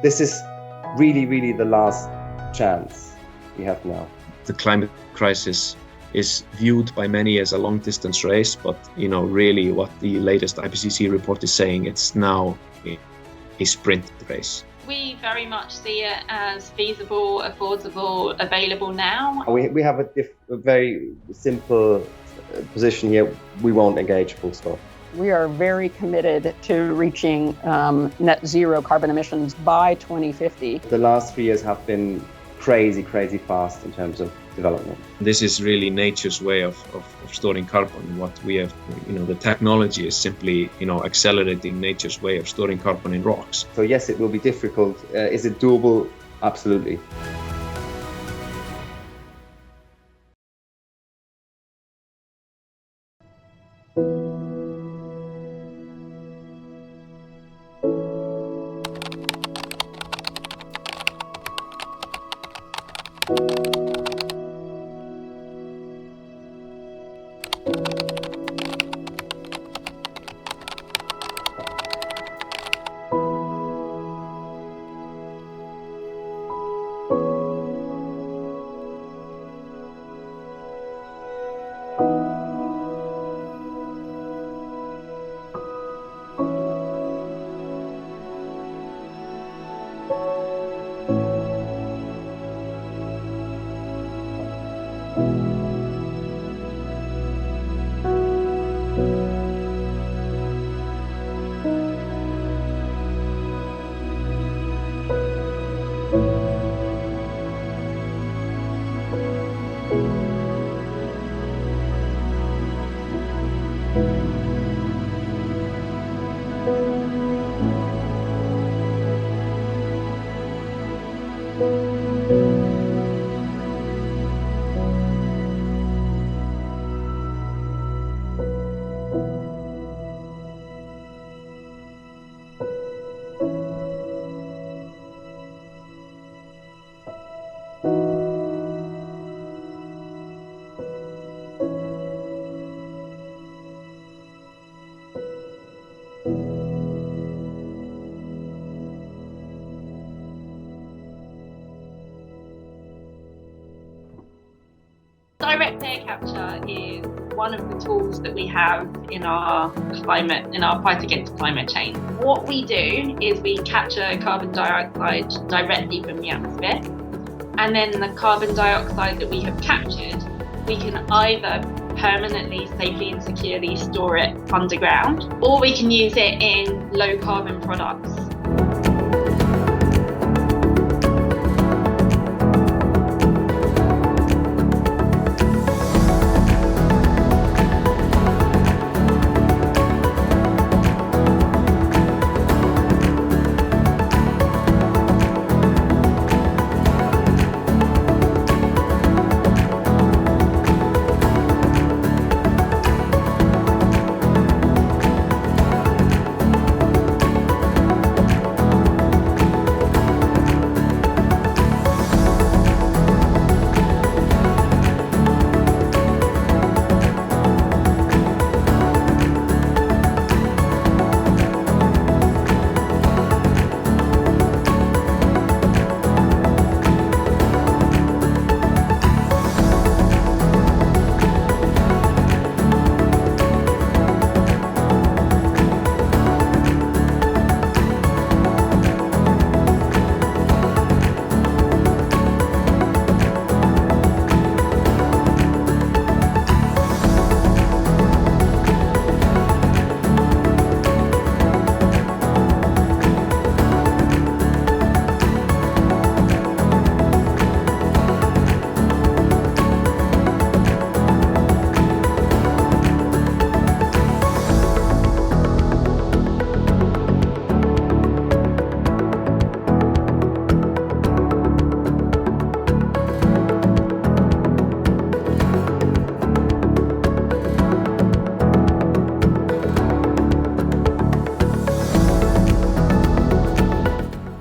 This is really, really the last chance we have now. The climate crisis is viewed by many as a long-distance race, but really what the latest IPCC report is saying, it's now a sprint race. We very much see it as feasible, affordable, available now. We have a very simple position here. We won't engage, full stop. We are very committed to reaching net zero carbon emissions by 2050. The last 3 years have been crazy fast in terms of development. This is really nature's way of storing carbon. What we have, the technology is simply, accelerating nature's way of storing carbon in rocks. So yes, it will be difficult. Is it doable? Absolutely. Direct air capture is one of the tools that we have in our fight against climate change. What we do is we capture carbon dioxide directly from the atmosphere, and then the carbon dioxide that we have captured, we can either permanently, safely and securely store it underground, or we can use it in low carbon products.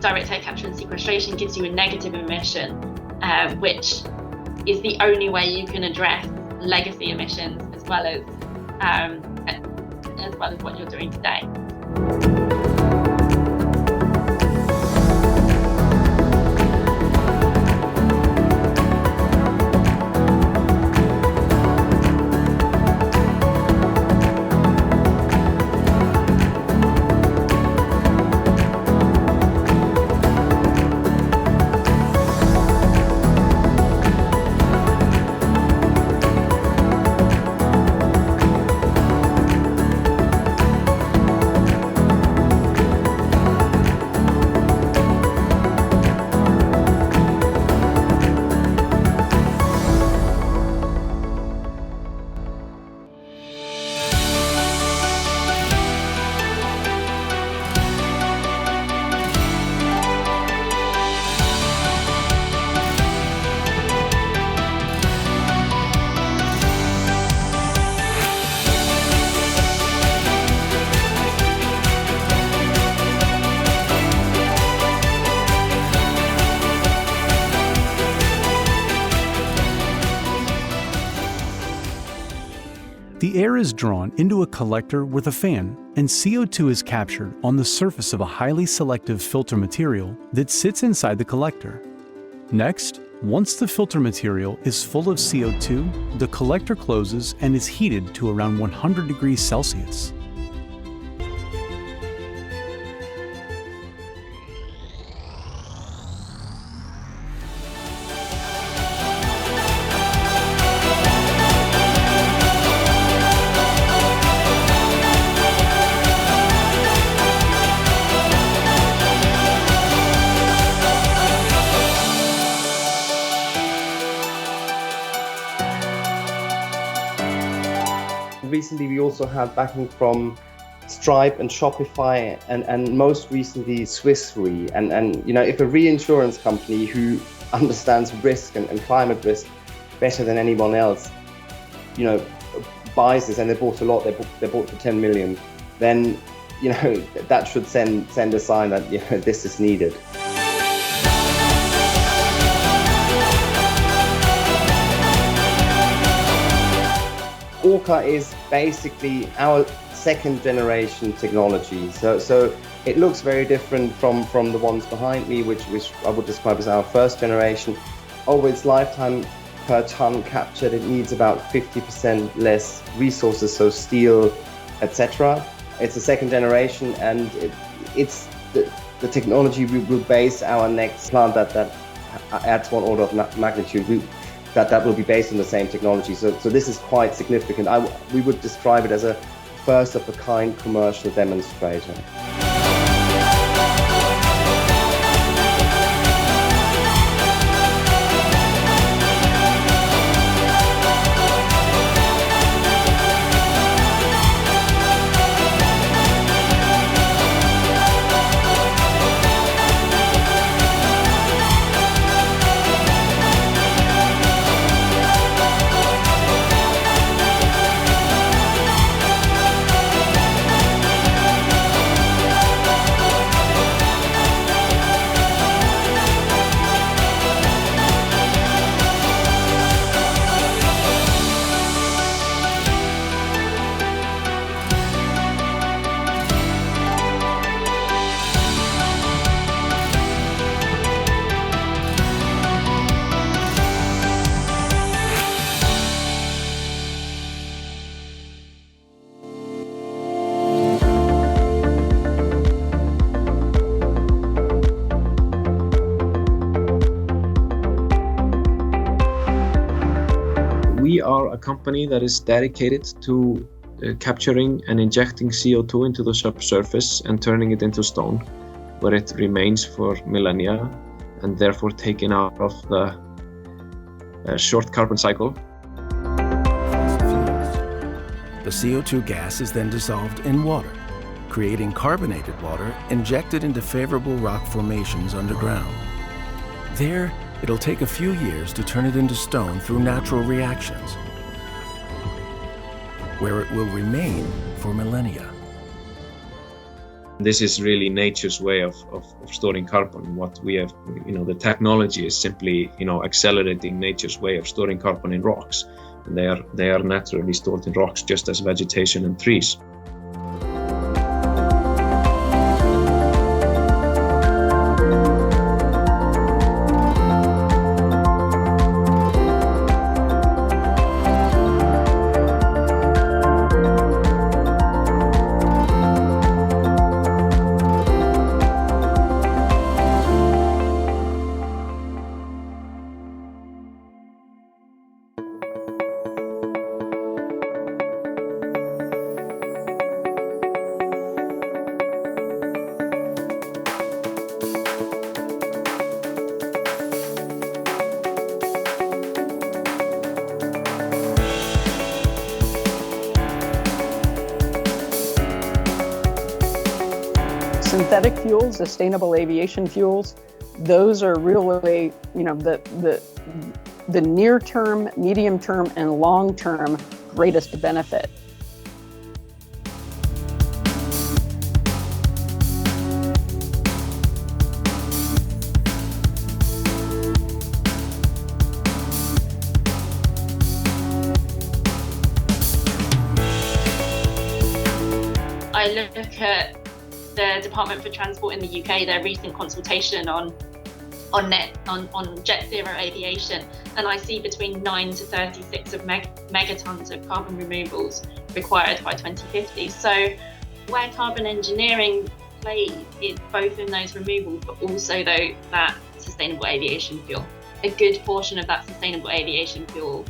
Direct air capture and sequestration gives you a negative emission, which is the only way you can address legacy emissions as well as what you're doing today. The air is drawn into a collector with a fan, and CO2 is captured on the surface of a highly selective filter material that sits inside the collector. Next, once the filter material is full of CO2, the collector closes and is heated to around 100 degrees Celsius. Recently, we also have backing from Stripe and Shopify, and most recently Swiss Re. And you know, if a reinsurance company who understands risk and climate risk better than anyone else, you know, buys this, and they bought a lot, they bought for 10 million, then you know that should send a sign that, you know, this is needed. Orca is basically our second generation technology. So it looks very different from the ones behind me, which I would describe as our first generation. Over its lifetime per ton captured, it needs about 50% less resources, so steel, etc. It's the second generation, and it's the technology we will base our next plant that adds one order of magnitude. That will be based on the same technology. So this is quite significant. We would describe it as a first of a kind commercial demonstrator. We are a company that is dedicated to capturing and injecting CO2 into the subsurface and turning it into stone, where it remains for millennia and therefore taken out of the short carbon cycle. The CO2 gas is then dissolved in water, creating carbonated water injected into favorable rock formations underground. There, it'll take a few years to turn it into stone through natural reactions, where it will remain for millennia. This is really nature's way of storing carbon. What we have, the technology is simply, accelerating nature's way of storing carbon in rocks. And they are naturally stored in rocks, just as vegetation and trees. Synthetic fuels, sustainable aviation fuels, those are really, the near-term, medium-term, and long-term greatest benefit. look at the Department for Transport in the UK, their recent consultation on jet zero aviation, and I see between 9 to 36 of megatons of carbon removals required by 2050. So where carbon engineering plays is both in those removals, but also that sustainable aviation fuel. A good portion of that sustainable aviation fuel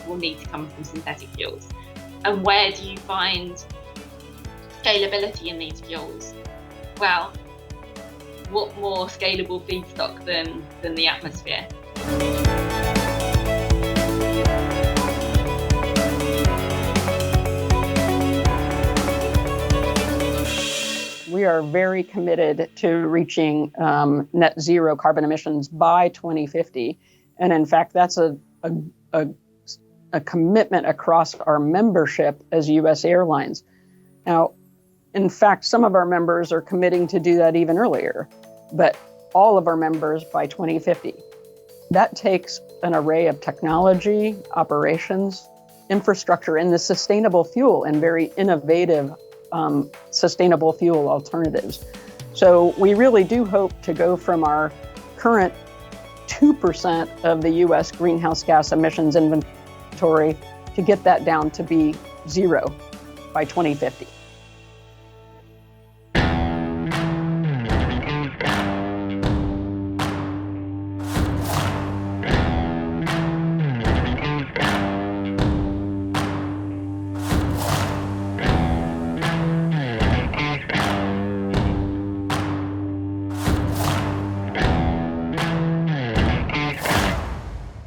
will need to come from synthetic fuels. And where do you find scalability in these fuels? Well, what more scalable feedstock than the atmosphere? We are very committed to reaching net zero carbon emissions by 2050. And in fact, that's a commitment across our membership as US airlines. Now, in fact, some of our members are committing to do that even earlier, but all of our members by 2050. That takes an array of technology, operations, infrastructure, and the sustainable fuel and very innovative sustainable fuel alternatives. So we really do hope to go from our current 2% of the US greenhouse gas emissions inventory to get that down to be zero by 2050.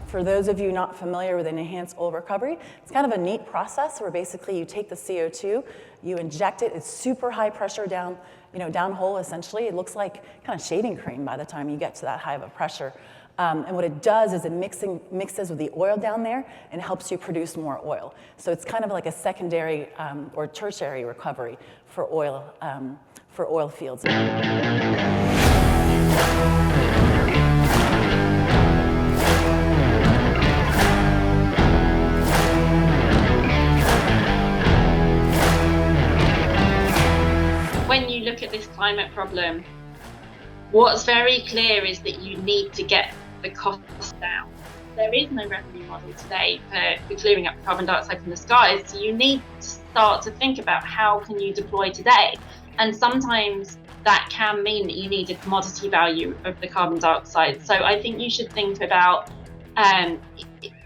For those of you not familiar with an enhanced oil recovery, it's kind of a neat process where basically you take the CO2, you inject it, it's super high pressure down hole essentially. It looks like kind of shaving cream by the time you get to that high of a pressure. And what it does is it mixes with the oil down there and helps you produce more oil. So it's kind of like a secondary or tertiary recovery for oil fields. When you look at this climate problem, what's very clear is that you need to get the costs down. There is no revenue model today for clearing up carbon dioxide from the skies, so you need to start to think about how can you deploy today. And sometimes that can mean that you need a commodity value of the carbon dioxide. So I think you should think about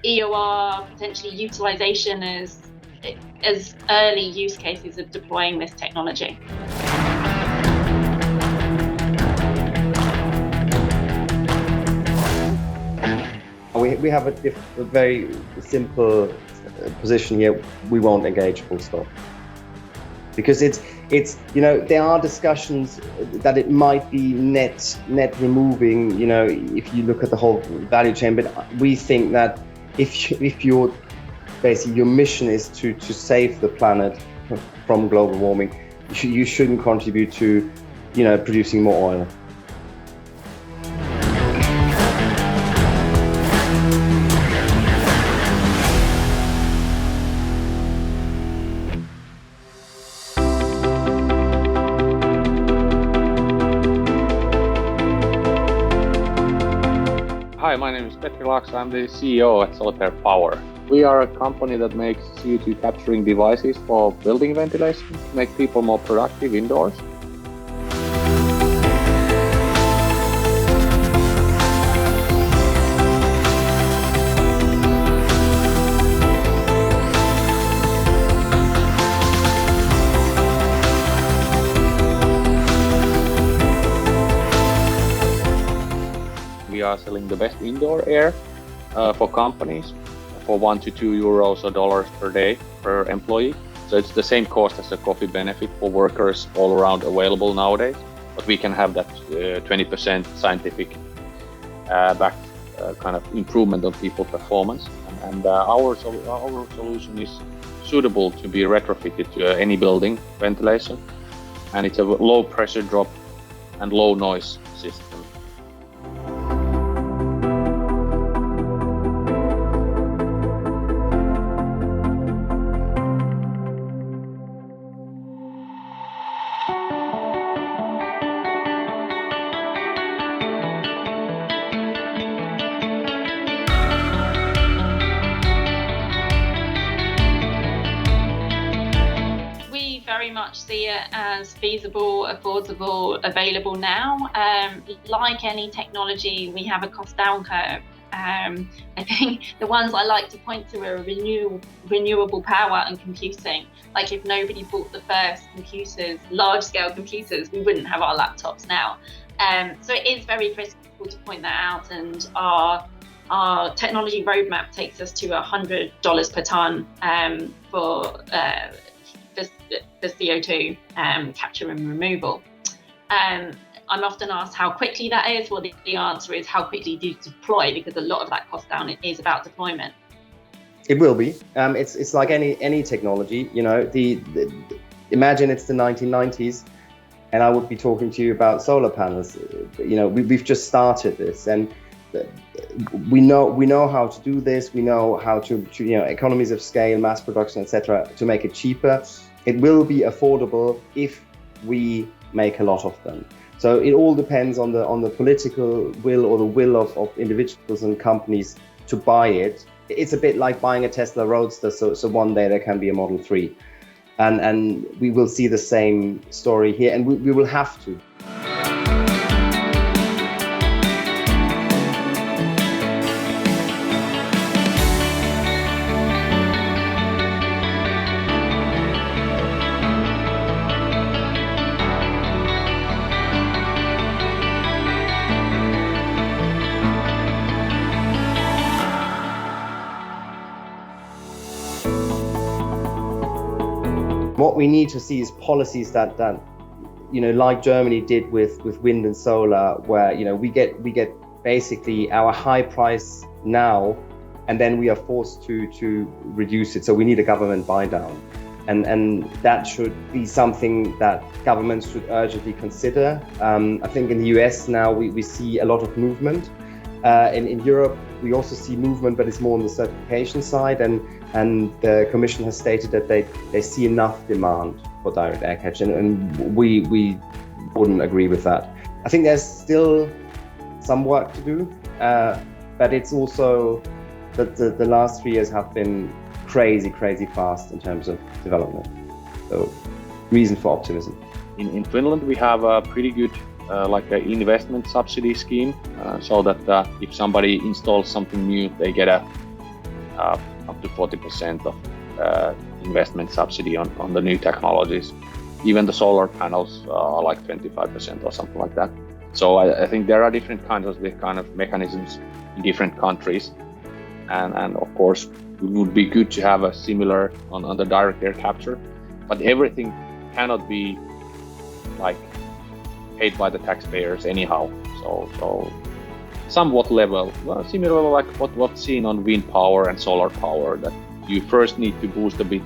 EOR, potentially utilization as early use cases of deploying this technology. We have a very simple position here. We won't engage full stop. Because it's there are discussions that it might be net removing, if you look at the whole value chain, but we think that if your mission is to save the planet from global warming, you shouldn't contribute to producing more oil. Hi, my name is Petri Laakso. I'm the CEO at Soletair Power. We are a company that makes CO2 capturing devices for building ventilation to make people more productive indoors. We are selling the best indoor air for companies for €1 to €2 or dollars per day per employee. So it's the same cost as a coffee benefit for workers all around available nowadays. But we can have that 20% scientific backed kind of improvement of people's performance. And our solution is suitable to be retrofitted to any building ventilation. And it's a low pressure drop and low noise system. see it as feasible, affordable, available now. Like any technology, we have a cost down curve. I think the ones I like to point to are renewable power and computing. Like if nobody bought the first computers, large-scale computers, we wouldn't have our laptops now. So it is very critical to point that out, and our technology roadmap takes us to $100 per ton for CO2 capture and removal. I'm often asked how quickly that is. Well, the answer is how quickly do you deploy, because a lot of that cost down is about deployment. It will be. It's like any technology. You know, imagine it's the 1990s, and I would be talking to you about solar panels. You know, we've just started this, and we know how to do this. We know how to economies of scale, mass production, etc., to make it cheaper. It will be affordable if we make a lot of them. So it all depends on the political will or the will of individuals and companies to buy it. It's a bit like buying a Tesla Roadster, so one day there can be a Model 3. And we will see the same story here, and we will have to. What we need to see is policies that like Germany did with wind and solar, where we get basically our high price now, and then we are forced to reduce it. So we need a government buy down, and that should be something that governments should urgently consider. I think in the US now we see a lot of movement. In Europe we also see movement, but it's more on the certification side, and the Commission has stated that they see enough demand for direct air capture, and we wouldn't agree with that. I think there's still some work to do, but it's also that the last 3 years have been crazy fast in terms of development. So reason for optimism. In Finland we have a pretty good like an investment subsidy scheme, so that if somebody installs something new, they get up to 40% of investment subsidy on the new technologies. Even the solar panels are like 25% or something like that. So I think there are different kinds of mechanisms in different countries, and of course it would be good to have a similar on the direct air capture, but everything cannot be like paid by the taxpayers anyhow. So somewhat level, similar like what's seen on wind power and solar power, that you first need to boost a bit,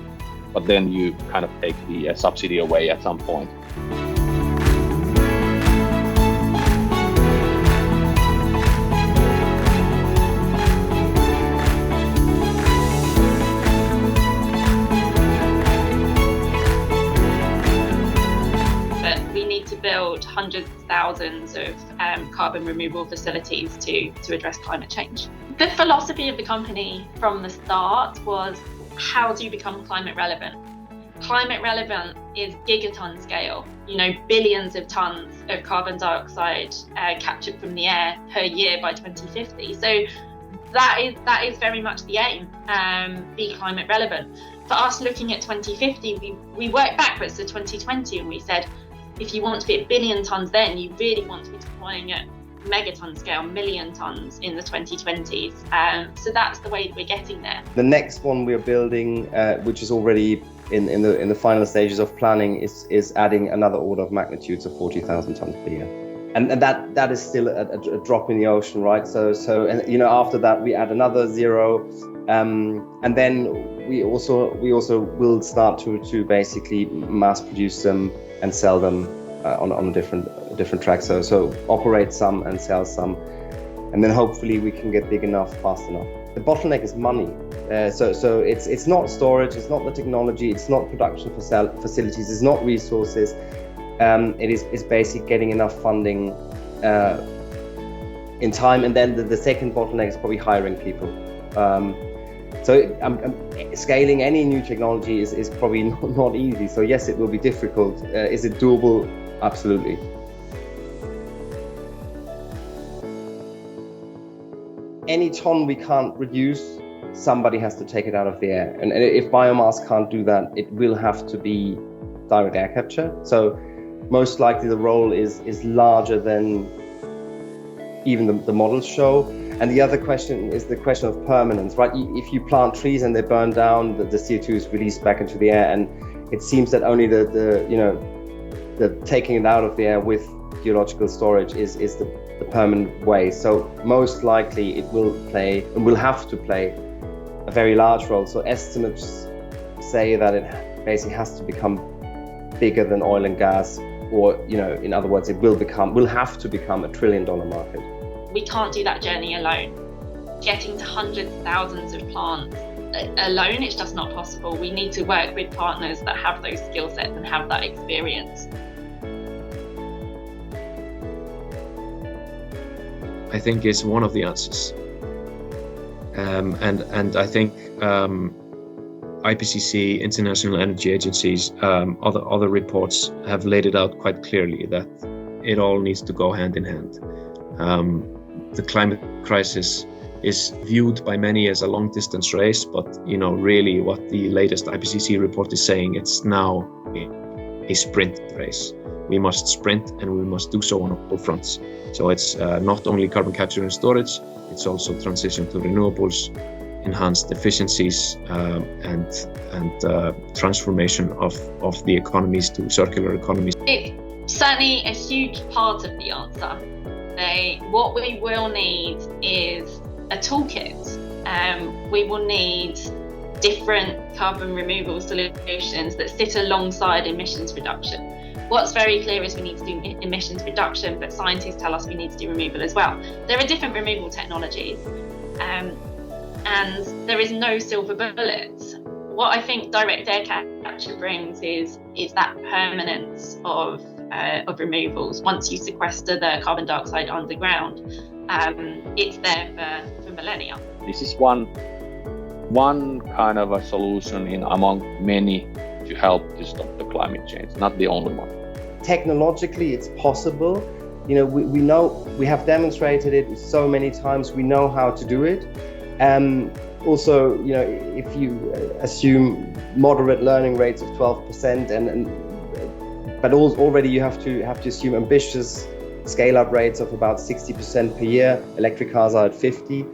but then you kind of take the subsidy away at some point. Build hundreds of thousands of carbon removal facilities to address climate change. The philosophy of the company from the start was, how do you become climate relevant? Climate relevant is gigaton scale, billions of tons of carbon dioxide captured from the air per year by 2050. So that is very much the aim, be climate relevant. For us, looking at 2050, we worked backwards to 2020, and we said, if you want to be at billion tons, then you really want to be deploying at megaton scale, million tons in the 2020s. So that's the way that we're getting there. The next one we're building, which is already in the final stages of planning, is adding another order of magnitudes of 40,000 tons per year. And that is still a drop in the ocean, right? So after that we add another zero, and then we also will start to basically mass produce them and sell them on a different track. So operate some and sell some, and then hopefully we can get big enough fast enough. The bottleneck is money. So it's not storage, it's not the technology, it's not production facilities, it's not resources. It's basically getting enough funding in time, and then the second bottleneck is probably hiring people. So scaling any new technology is probably not easy. So yes, it will be difficult. Is it doable? Absolutely. Any ton we can't reduce, somebody has to take it out of the air. And if biomass can't do that, it will have to be direct air capture. So most likely the role is larger than even the models show. And the other question is the question of permanence, right? If you plant trees and they burn down, the CO2 is released back into the air, and it seems that only the taking it out of the air with geological storage is the permanent way. So most likely it will play and will have to play a very large role. So estimates say that it basically has to become bigger than oil and gas, or in other words, it will have to become $1 trillion market. We can't do that journey alone. Getting to hundreds of thousands of plants alone, it's just not possible. We need to work with partners that have those skill sets and have that experience. I think is one of the answers. And I think IPCC, International Energy Agencies, other reports have laid it out quite clearly that it all needs to go hand in hand. The climate crisis is viewed by many as a long-distance race, but really what the latest IPCC report is saying, it's now a sprint race. We must sprint, and we must do so on all fronts. So it's not only carbon capture and storage, it's also transition to renewables, enhanced efficiencies, and transformation of the economies to circular economies. It's certainly a huge part of the answer. What we will need is a toolkit. We will need different carbon removal solutions that sit alongside emissions reduction. What's very clear is we need to do emissions reduction, but scientists tell us we need to do removal as well. There are different removal technologies, and there is no silver bullet. What I think direct air capture brings is that permanence of removals. Once you sequester the carbon dioxide underground, it's there for millennia. This is one kind of a solution among many to help to stop the climate change, not the only one. Technologically, it's possible. We know, we have demonstrated it so many times. We know how to do it. Also, if you assume moderate learning rates of 12%, but already you have to assume ambitious scale-up rates of about 60% per year. Electric cars are at 50.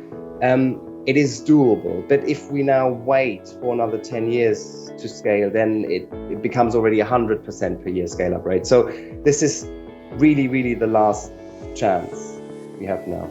It is doable, but if we now wait for another 10 years to scale, then it becomes already 100% per year scale-up rate. So this is really, really the last chance we have now.